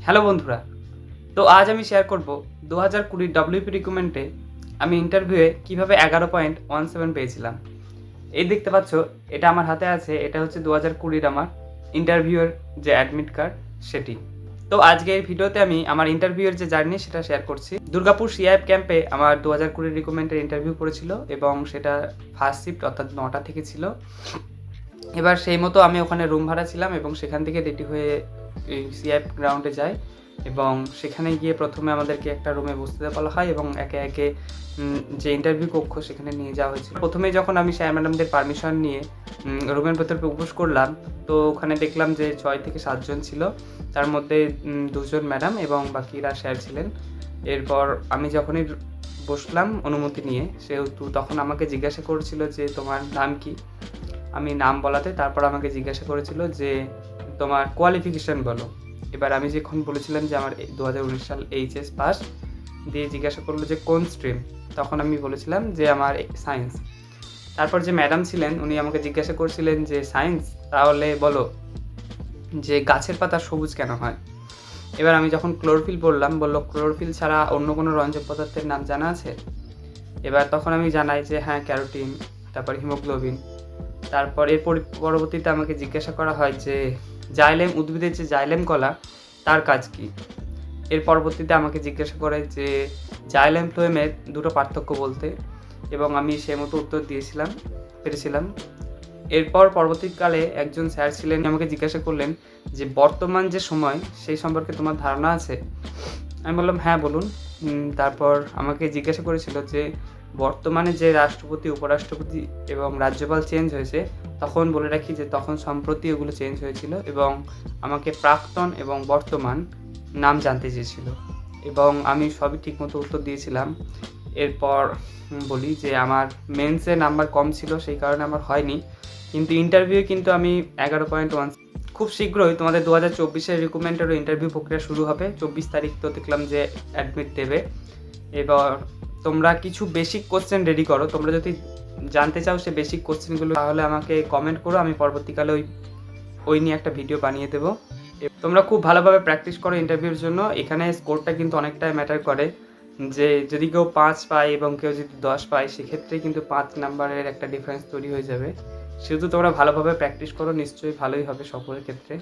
Hello বন্ধুরা, তো আজ আমি শেয়ার করব 2020 ডব্লিউপি রিক্রুটমেন্টে আমি ইন্টারভিউয়ে কীভাবে 11.17 পেয়েছিলাম। এই দেখতে পাচ্ছ, এটা আমার হাতে আছে। এটা হচ্ছে 2020 আমার ইন্টারভিউয়ের যে অ্যাডমিট কার্ড সেটি। তো আজকে এই ভিডিওতে আমি আমার ইন্টারভিউয়ের যে জার্নি সেটা শেয়ার করছি। দুর্গাপুর সিআইএফ ক্যাম্পে আমার 2020 রিক্রুটমেন্টের ইন্টারভিউ পড়েছিল এবং সেটা ফার্স্ট শিফট অর্থাৎ 9টা থেকে ছিল। এবার সেই মতো আমি ওখানে রুম ভাড়া ছিলাম এবং সেখান থেকে রেডি হয়ে এই সিআইএফ গ্রাউন্ডে যাই এবং সেখানে গিয়ে প্রথমে আমাদেরকে একটা রুমে বসতে বলা হয় এবং একে একে যে ইন্টারভিউ কক্ষ সেখানে নিয়ে যাওয়া হয়েছিল। প্রথমেই যখন আমি স্যার ম্যাডামদের পারমিশন নিয়ে রুমের ভেতর প্রবেশ করলাম, তো ওখানে দেখলাম যে 6 থেকে 7 জন ছিল, তার মধ্যে 2 জন ম্যাডাম এবং বাকিরা স্যার ছিলেন। এরপর আমি যখনই বসলাম অনুমতি নিয়ে, সেহেতু তখন আমাকে জিজ্ঞাসা করেছিল যে তোমার নাম কি। আমি নাম বলাতে তারপর আমাকে জিজ্ঞাসা করেছিল যে তোমার কোয়ালিফিকেশান বলো। এবার আমি যখন বলেছিলাম যে আমার 2019 সাল এইচএস পাস, দিয়ে জিজ্ঞাসা করলো যে কোন স্ট্রিম, তখন আমি বলেছিলাম যে আমার সায়েন্স। তারপর যে ম্যাডাম ছিলেন উনি আমাকে জিজ্ঞাসা করছিলেন যে সায়েন্স, তাহলে বলো যে গাছের পাতা সবুজ কেন হয়। এবার আমি যখন ক্লোরোফিল বললাম, বললো ক্লোরোফিল ছাড়া অন্য কোনো রঞ্জক পদার্থের নাম জানা আছে। এবার তখন আমি জানাই যে হ্যাঁ, ক্যারোটিন, তারপর হিমোগ্লোবিন। তারপর এর পরবর্তীতে আমাকে জিজ্ঞাসা করা হয় যে জাইলেম, উদ্ভিদের যে জাইলেম কলা তার কাজ কি। এর পরবর্তীতে আমাকে জিজ্ঞাসা করে যে জাইলেম ফ্লোয়েমের দুটো পার্থক্য বলতে, এবং আমি সে মতো উত্তর পেরেছিলাম। এরপর পরবর্তীকালে একজন স্যার ছিলেন, আমাকে জিজ্ঞাসা করলেন যে বর্তমান যে সময় সেই সম্পর্কে তোমার ধারণা আছে। আমি বললাম হ্যাঁ বলুন। তারপর আমাকে জিজ্ঞাসা করেছিল যে বর্তমানে যে রাষ্ট্রপতি, উপরাষ্ট্রপতি এবং রাজ্যপাল চেঞ্জ হয়েছে, তখন বলে রাখি যে তখন সম্প্রতি ওগুলো চেঞ্জ হয়েছিল, এবং আমাকে প্রাক্তন এবং বর্তমান নাম জানতে চেয়েছিল এবং আমি সবই ঠিকমতো উত্তর দিয়েছিলাম। এরপর বলি যে আমার মেন্সে নাম্বার কম ছিল, সেই কারণে আমার হয়নি, কিন্তু ইন্টারভিউ কিন্তু আমি 11.1। খুব শীঘ্রই তোমাদের 2024-এর রিক্রুটমেন্টেরও ইন্টারভিউ প্রক্রিয়া শুরু হবে। 24 তারিখ তো দেখলাম যে অ্যাডমিট দেবে। এবার তোমরা কিছু বেসিক কোশ্চেন রেডি করো। তোমরা যদি জানতে চাও সে বেসিক কোশ্চেনগুলো, তাহলে আমাকে কমেন্ট করো, আমি পরবর্তীকালে ওই নিয়ে একটা ভিডিও বানিয়ে দেবো। তোমরা খুব ভালোভাবে প্র্যাকটিস করো ইন্টারভিউর জন্য। এখানে স্কোরটা কিন্তু অনেকটাই ম্যাটার করে, যে যদি কেউ 5 পায় এবং কেউ যদি 10 পায়, সেক্ষেত্রে কিন্তু 5 নাম্বারের একটা ডিফারেন্স তৈরি হয়ে যাবে। সেহেতু তোমরা ভালোভাবে প্র্যাকটিস করো, নিশ্চয়ই ভালোই হবে সকলের ক্ষেত্রে।